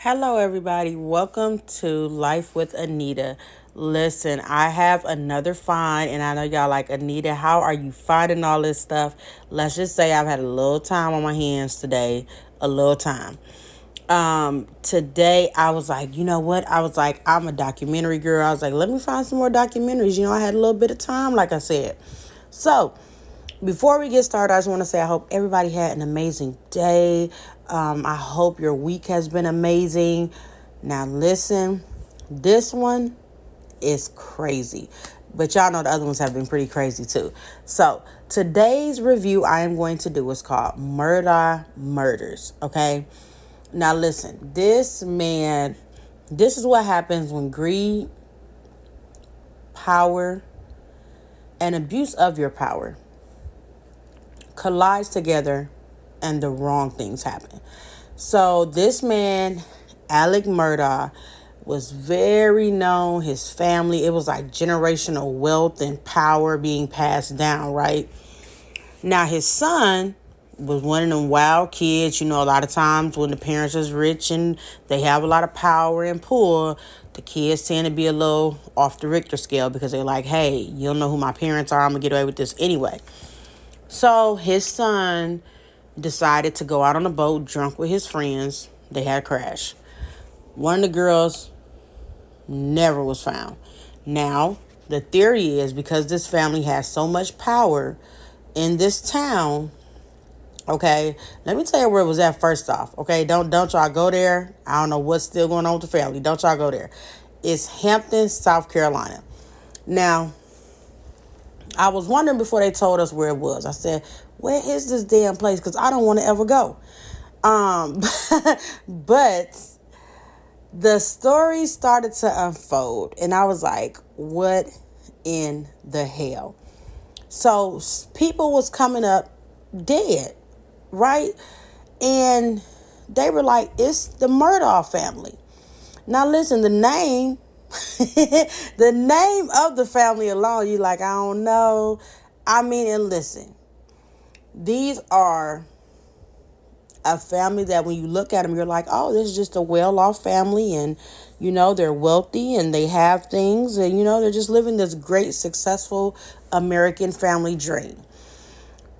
Hello, everybody. Welcome to Life with Anita. Listen, I have another find, and I know y'all like, Anita, how are you finding all this stuff? Let's just say I've had a little time on my hands today, a little time. Today I was like, you know what? I was like, I'm a documentary girl. I was like, let me find some more documentaries. I had a little bit of time, like I said. So, before we get started, I just want to say I hope everybody had an amazing day. I hope your week has been amazing. Now, listen, this one is crazy, but y'all know the other ones have been pretty crazy too. So, today's review I am going to do is called Murdaugh Murders. Okay, now listen, this is what happens when greed, power, and abuse of your power collides together and the wrong things happen. So this man, Alec Murdaugh, was very known. His family, it was like generational wealth and power being passed down, right? Now his son was one of them wild kids. A lot of times when the parents is rich and they have a lot of power and pull, the kids tend to be a little off the Richter scale because they're like, hey, you don't know who my parents are. I'm going to get away with this anyway. So his son decided to go out on a boat drunk with his friends. They had a crash. One of the girls never was found. Now, the theory is because this family has so much power in this town. Okay, let me tell you where it was at first off. Okay, don't y'all go there. I don't know what's still going on with the family. Don't y'all go there. It's Hampton, South Carolina. Now, I was wondering before they told us where it was. I said, where is this damn place? Because I don't want to ever go. But the story started to unfold. And I was like, what in the hell? So people was coming up dead, right? And they were like, it's the Murdaugh family. Now listen, the name the name of the family alone, you like, I don't know. And listen, these are a family that when you look at them, you're like, oh, this is just a well-off family, and they're wealthy and they have things, and they're just living this great, successful American family dream.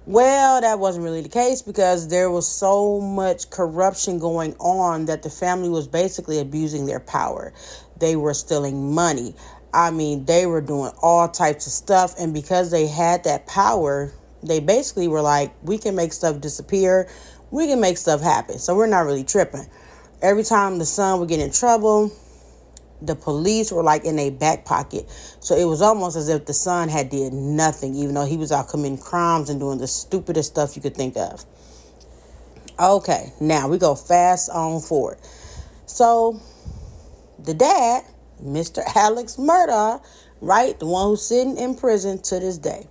Well, that wasn't really the case because there was so much corruption going on that the family was basically abusing their power. They were stealing money. They were doing all types of stuff. And because they had that power, they basically were like, we can make stuff disappear. We can make stuff happen. So we're not really tripping. Every time the son would get in trouble, the police were like in a back pocket. So it was almost as if the son had did nothing, even though he was out committing crimes and doing the stupidest stuff you could think of. Okay, now we go fast on forward. So the dad, Mr. Alex Murdaugh, right, the one who's sitting in prison to this day,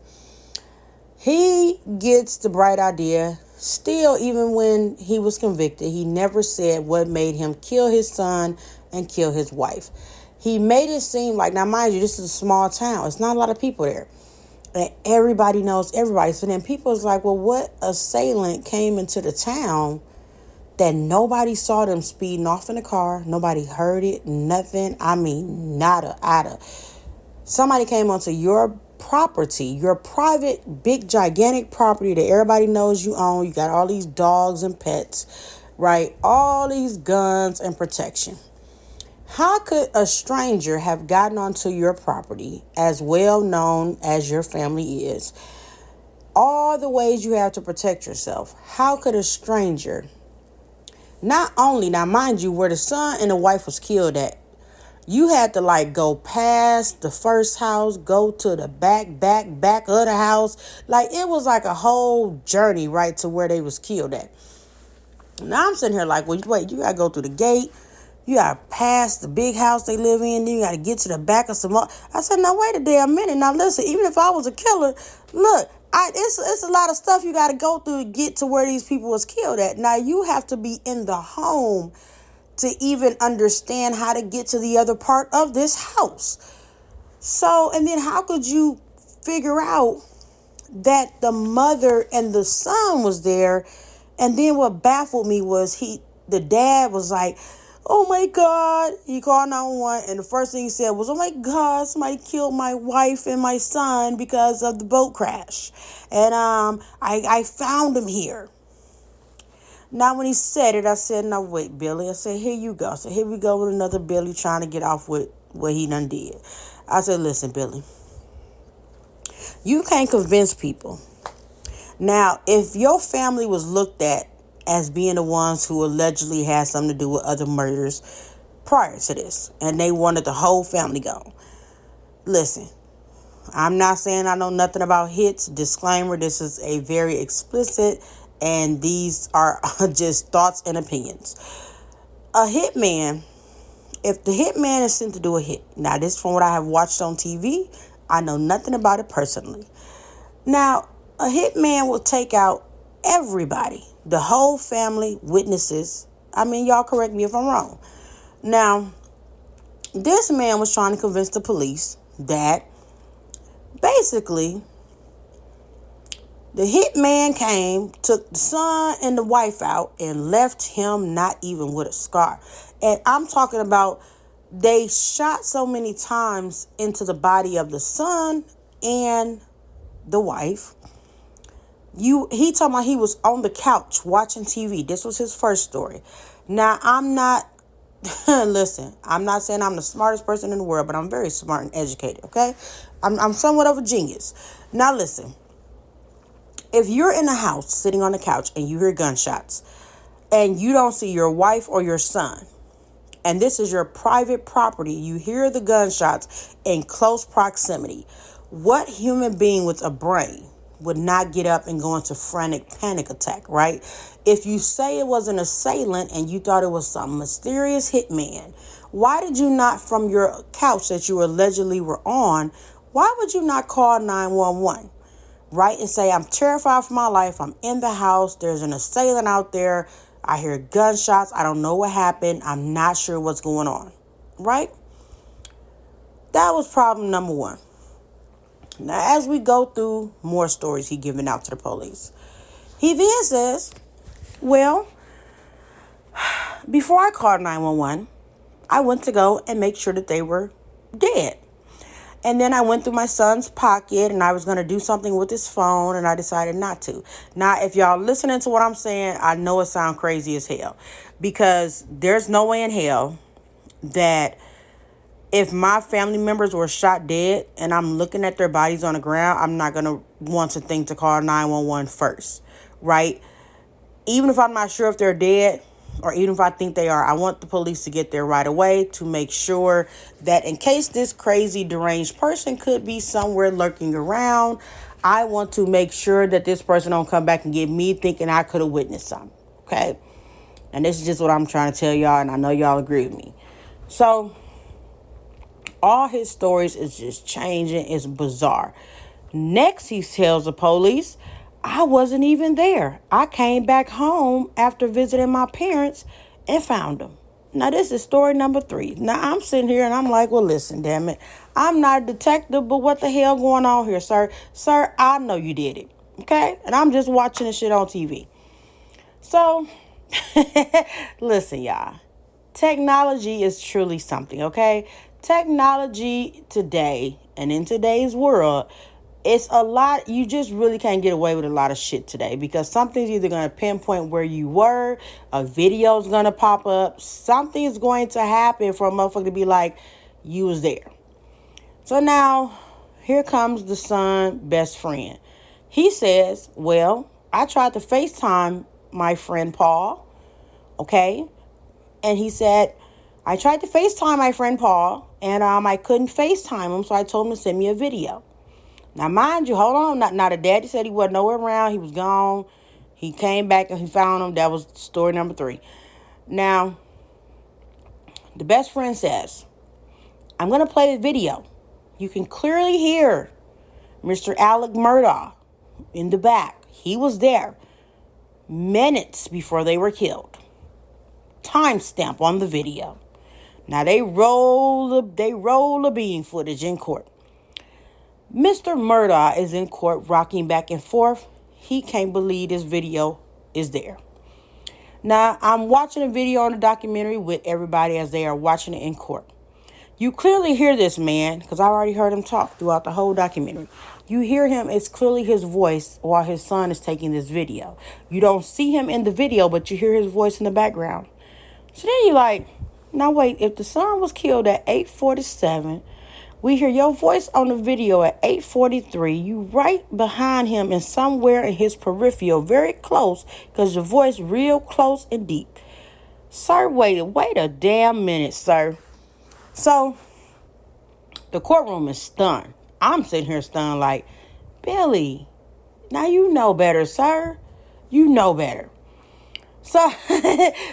he gets the bright idea. Still, even when he was convicted, he never said what made him kill his son and kill his wife. He made it seem like, now mind you, this is a small town. It's not a lot of people there. And everybody knows everybody. So then people is like, well, what assailant came into the town that nobody saw them speeding off in the car? Nobody heard it, nothing. Nada. Somebody came onto your property, your private, big, gigantic property that everybody knows you own. You got all these dogs and pets, right? All these guns and protection. How could a stranger have gotten onto your property, as well known as your family is? All the ways you have to protect yourself. How could a stranger, not only, now mind you, where the son and the wife was killed at, you had to go past the first house, go to the back of the house. It was like a whole journey right to where they was killed at. Now I'm sitting here like, well, wait, you got to go through the gate. You got to pass the big house they live in. Then you got to get to the back of some more. I said, now, wait a damn minute. Now, listen, even if I was a killer, look, it's a lot of stuff you got to go through to get to where these people was killed at. Now, you have to be in the home to even understand how to get to the other part of this house. So, and then how could you figure out that the mother and the son was there? And then what baffled me was the dad was like, Oh my God. He called 911 and the first thing he said was, oh my God, somebody killed my wife and my son because of the boat crash. And I found him here. Now when he said it, I said, no, wait, Billy. I said, here you go. I said, here we go with another Billy trying to get off with what he done did. I said, listen, Billy, you can't convince people. Now, if your family was looked at as being the ones who allegedly had something to do with other murders prior to this, and they wanted the whole family gone, listen, I'm not saying I know nothing about hits. Disclaimer, this is a very explicit, and these are just thoughts and opinions. A hitman, if the hitman is sent to do a hit, now this is from what I have watched on TV, I know nothing about it personally. Now, a hitman will take out everybody, the whole family, witnesses. I mean, y'all correct me if I'm wrong. Now, this man was trying to convince the police that basically the hitman came, took the son and the wife out, and left him not even with a scar. And I'm talking about they shot so many times into the body of the son and the wife. He talking about he was on the couch watching TV. This was his first story. Now, I'm not, listen, I'm not saying I'm the smartest person in the world, but I'm very smart and educated, okay? I'm somewhat of a genius. Now, listen. If you're in a house sitting on the couch and you hear gunshots and you don't see your wife or your son, and this is your private property, you hear the gunshots in close proximity, what human being with a brain would not get up and go into frantic panic attack, right? If you say it was an assailant and you thought it was some mysterious hitman, why did you not, from your couch that you allegedly were on, why would you not call 911? Right, and say, I'm terrified for my life. I'm in the house. There's an assailant out there. I hear gunshots. I don't know what happened. I'm not sure what's going on. Right? That was problem number one. Now, as we go through more stories he giving out to the police, he then says, well, before I called 911, I went to go and make sure that they were dead. And then I went through my son's pocket and I was going to do something with his phone and I decided not to. Now, if y'all listening to what I'm saying, I know it sounds crazy as hell because there's no way in hell that if my family members were shot dead and I'm looking at their bodies on the ground, I'm not going to want to think to call 911 first, right? Even if I'm not sure if they're dead, or even if I think they are, I want the police to get there right away to make sure that in case this crazy deranged person could be somewhere lurking around, I want to make sure that this person don't come back and get me thinking I could have witnessed something, okay? And this is just what I'm trying to tell y'all, and I know y'all agree with me. So, all his stories is just changing. It's bizarre. Next, he tells the police, I wasn't even there. I came back home after visiting my parents and found them. Now, this is story number 3. Now, I'm sitting here and I'm like, well, listen, damn it. I'm not a detective, but what the hell going on here, sir? Sir, I know you did it, okay? And I'm just watching this shit on TV. So, listen, y'all. Technology is truly something, okay? Technology today and in today's world, it's a lot. You just really can't get away with a lot of shit today because something's either going to pinpoint where you were, a video's going to pop up, something's going to happen for a motherfucker to be like, you was there. So now, here comes the son best friend. He says, well, I tried to FaceTime my friend Paul, okay? And he said, I tried to FaceTime my friend Paul, and I couldn't FaceTime him, so I told him to send me a video. Now, mind you, hold on. Now, the daddy said he wasn't nowhere around. He was gone. He came back and he found him. That was story number 3. Now, the best friend says, I'm going to play the video. You can clearly hear Mr. Alec Murdaugh in the back. He was there minutes before they were killed. Timestamp on the video. Now, they roll the bean footage in court. Mr. Murdaugh is in court rocking back and forth. He can't believe this video is there. Now, I'm watching a video on the documentary with everybody as they are watching it in court. You clearly hear this man, because I already heard him talk throughout the whole documentary. You hear him, it's clearly his voice while his son is taking this video. You don't see him in the video, but you hear his voice in the background. So then you're like, now wait, if the son was killed at 8:47, we hear your voice on the video at 8:43, you right behind him and somewhere in his peripheral, very close, because your voice real close and deep. Sir, wait a damn minute, sir. So, the courtroom is stunned. I'm sitting here stunned like, Billy, now you know better, sir. You know better. So,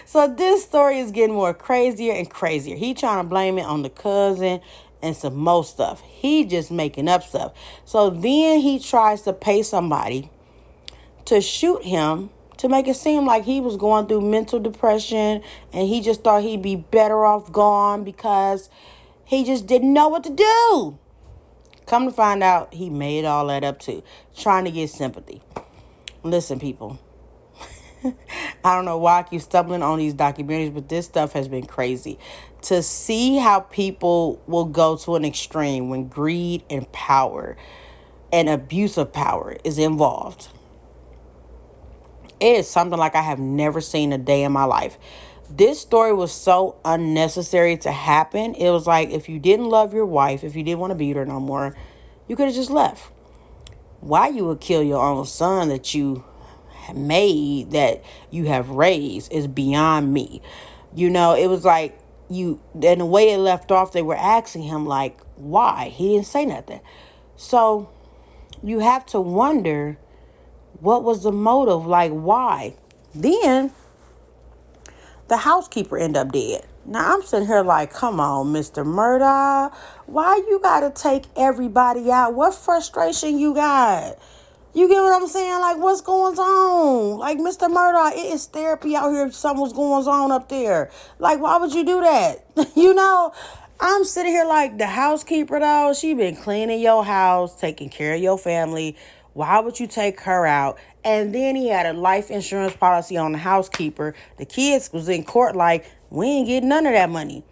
so this story is getting more crazier and crazier. He trying to blame it on the cousin and some more stuff. He just making up stuff. So then he tries to pay somebody to shoot him to make it seem like he was going through mental depression and he just thought he'd be better off gone because he just didn't know what to do. Come to find out, he made all that up too, trying to get sympathy. Listen, people. I don't know why I keep stumbling on these documentaries, but this stuff has been crazy. To see how people will go to an extreme when greed and power and abuse of power is involved. It is something like I have never seen a day in my life. This story was so unnecessary to happen. It was like if you didn't love your wife, if you didn't want to be with her no more, you could have just left. Why you would kill your own son that you made, that you have raised, is beyond me. You know, it was like and the way it left off, they were asking him like, why? He didn't say nothing. So you have to wonder, what was the motive? Like, why? Then the housekeeper ended up dead. Now I'm sitting here like, come on, Mr. Murdaugh, why you gotta take everybody out? What frustration you got? You get what I'm saying? Like, what's going on? Like, Mr. Murdaugh, it is therapy out here if something's going on up there. Like, why would you do that? You know, I'm sitting here like, the housekeeper, though, she been cleaning your house, taking care of your family. Why would you take her out? And then he had a life insurance policy on the housekeeper. The kids was in court like, we ain't getting none of that money.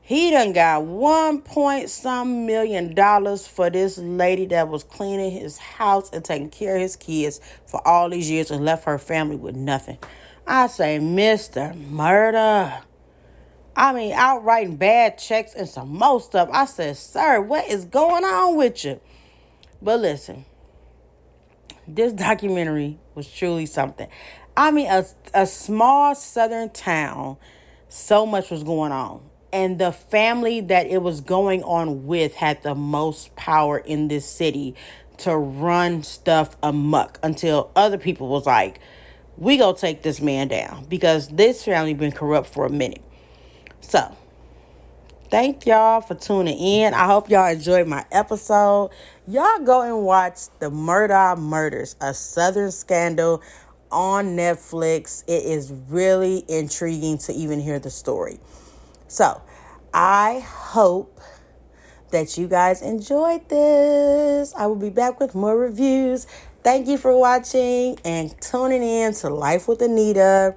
He done got 1 point some million for this lady that was cleaning his house and taking care of his kids for all these years and left her family with nothing. I say, Mr. Murdaugh. I mean, out writing bad checks and some more stuff. I said, sir, what is going on with you? But listen, this documentary was truly something. I mean, a small southern town, so much was going on. And the family that it was going on with had the most power in this city to run stuff amok until other people was like, we gonna take this man down because this family been corrupt for a minute. So, thank y'all for tuning in. I hope y'all enjoyed my episode. Y'all go and watch The Murdaugh Murders, a Southern Scandal on Netflix. It is really intriguing to even hear the story. So, I hope that you guys enjoyed this. I will be back with more reviews. Thank you for watching and tuning in to Life with Anita.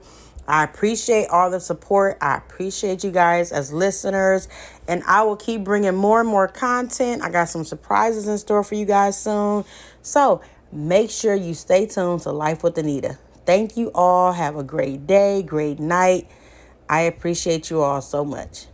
I appreciate all the support. I appreciate you guys as listeners. And I will keep bringing more and more content. I got some surprises in store for you guys soon. So make sure you stay tuned to Life with Anita. Thank you all. Have a great day, great night. I appreciate you all so much.